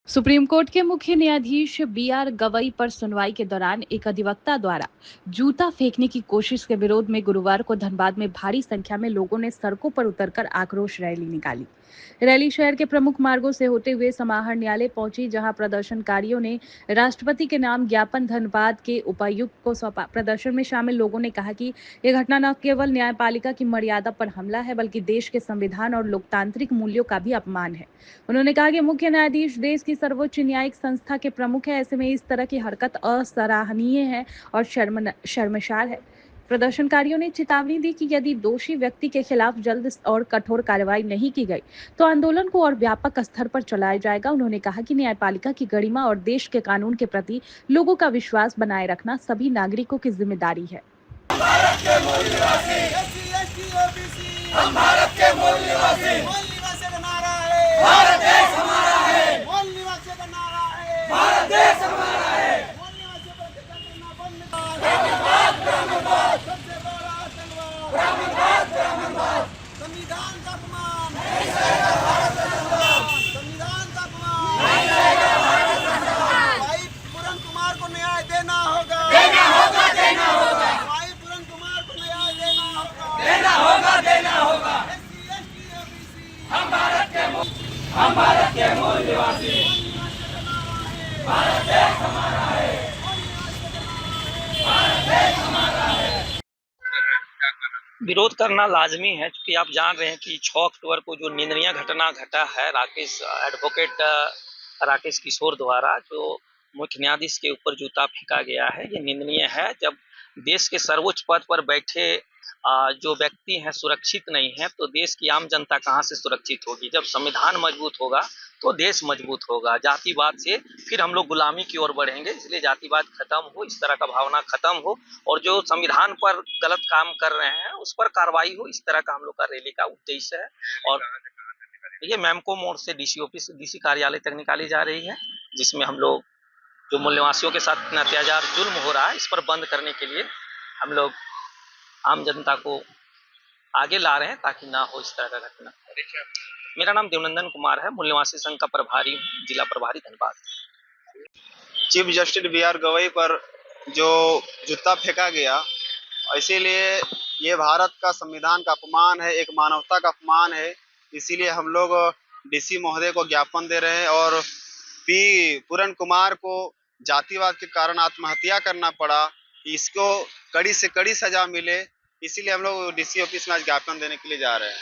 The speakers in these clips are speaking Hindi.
सुप्रीम कोर्ट के मुख्य न्यायाधीश बी.आर. गवई पर सुनवाई के दौरान एक अधिवक्ता द्वारा जूता फेंकने की कोशिश के विरोध में गुरुवार को धनबाद में भारी संख्या में लोगों ने सड़कों पर उतरकर आक्रोश रैली निकाली। रैली शहर के प्रमुख मार्गों से होते हुए समाहर न्यायालय पहुंची, जहां प्रदर्शनकारियों ने राष्ट्रपति के नाम ज्ञापन धनबाद के उपायुक्त को सौंपा। प्रदर्शन में शामिल लोगों ने कहा कि यह घटना न केवल न्यायपालिका की मर्यादा पर हमला है, बल्कि देश के संविधान और लोकतांत्रिक मूल्यों का भी अपमान है। उन्होंने कहा कि मुख्य न्यायाधीश देश की सर्वोच्च न्यायिक संस्था के प्रमुख है। ऐसे में इस तरह की हरकत असराहनीय है और शर्मसार है। प्रदर्शनकारियों ने चेतावनी दी कि यदि दोषी व्यक्ति के खिलाफ जल्द और कठोर कार्रवाई नहीं की गई तो आंदोलन को और व्यापक स्तर पर चलाया जाएगा। उन्होंने कहा कि न्यायपालिका की गरिमा और देश के कानून के प्रति लोगों का विश्वास बनाए रखना सभी नागरिकों की जिम्मेदारी है। भारत के मूल निवासी, हम भारत के मूल निवासी, का नारा है भारत देश हमारा है, मूल निवासी का नारा है भारत देश हमारा है, मूल निवासी पर करना बंद ब्राह्मणवाद, ब्राह्मणवाद, सबसे बड़ा आतंकवाद, ब्राह्मणवाद, ब्राह्मणवाद, संविधान का अपमान नहीं सहेगा भारत का, संविधान का अपमान नहीं सहेगा भारत का। भाई पूरन कुमार को न्याय देना होगा, देना होगा, देना होगा। भाई पूरन कुमार को न्याय देना होगा, देना होगा, देना होगा। हम भारत के मूल निवासी, भारत देश हमारा है, भारत देश हमारा है। विरोध करना लाजमी है, क्योंकि आप जान रहे हैं कि 6 अक्टूबर को जो निंदनीय घटना घटा है एडवोकेट राकेश किशोर द्वारा, जो मुख्य न्यायाधीश के ऊपर जूता फेंका गया है, ये निंदनीय है। जब देश के सर्वोच्च पद पर बैठे जो व्यक्ति हैं सुरक्षित नहीं है, तो देश की आम जनता कहां से सुरक्षित होगी। जब संविधान मजबूत होगा तो देश मजबूत होगा। जातिवाद से फिर हम लोग गुलामी की ओर बढ़ेंगे, इसलिए जातिवाद खत्म हो, इस तरह का भावना खत्म हो, और जो संविधान पर गलत काम कर रहे हैं उस पर कार्रवाई हो, इस तरह का हम लोग का रैली का उद्देश्य है। और ये मैमको मोड़ से डीसी कार्यालय तक निकाली जा रही है, जिसमें हम लोग जो मूल निवासियों के साथ अत्याचार जुल्म हो रहा है, इस पर बंद करने के लिए हम लोग आम जनता को आगे ला रहे हैं, ताकि ना हो इस तरह का घटना। मेरा नाम देवनंदन कुमार है, मूल निवासी संघ का प्रभारी हूँ, जिला प्रभारी Dhanbad. Chief justice B R. Gavai पर जो जूता फेंका गया, इसीलिए ये भारत का संविधान का अपमान है, एक मानवता का अपमान है। इसीलिए हम लोग डीसी महोदय को ज्ञापन दे रहे हैं, और पी पूरन कुमार को जातिवाद के कारण आत्महत्या करना पड़ा, इसको कड़ी से कड़ी सजा मिले, इसीलिए हम लोग डीसी ऑफिस में आज ज्ञापन देने के लिए जा रहे हैं।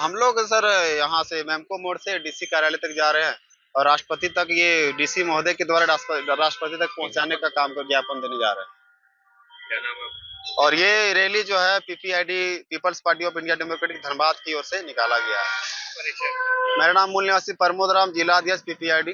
हम लोग सर यहाँ से मैमको मोड़ से डीसी कार्यालय तक जा रहे हैं, और राष्ट्रपति तक ये डीसी महोदय के द्वारा राष्ट्रपति तक पहुंचाने का काम कर ज्ञापन देने जा रहे हैं। क्या नाम है? और ये रैली जो है PPID people's party of India democratic Dhanbad की ओर से निकाला गया है। मेरा नाम मूल निवासी प्रमोद राम, जिला अध्यक्ष पीपीआईडी।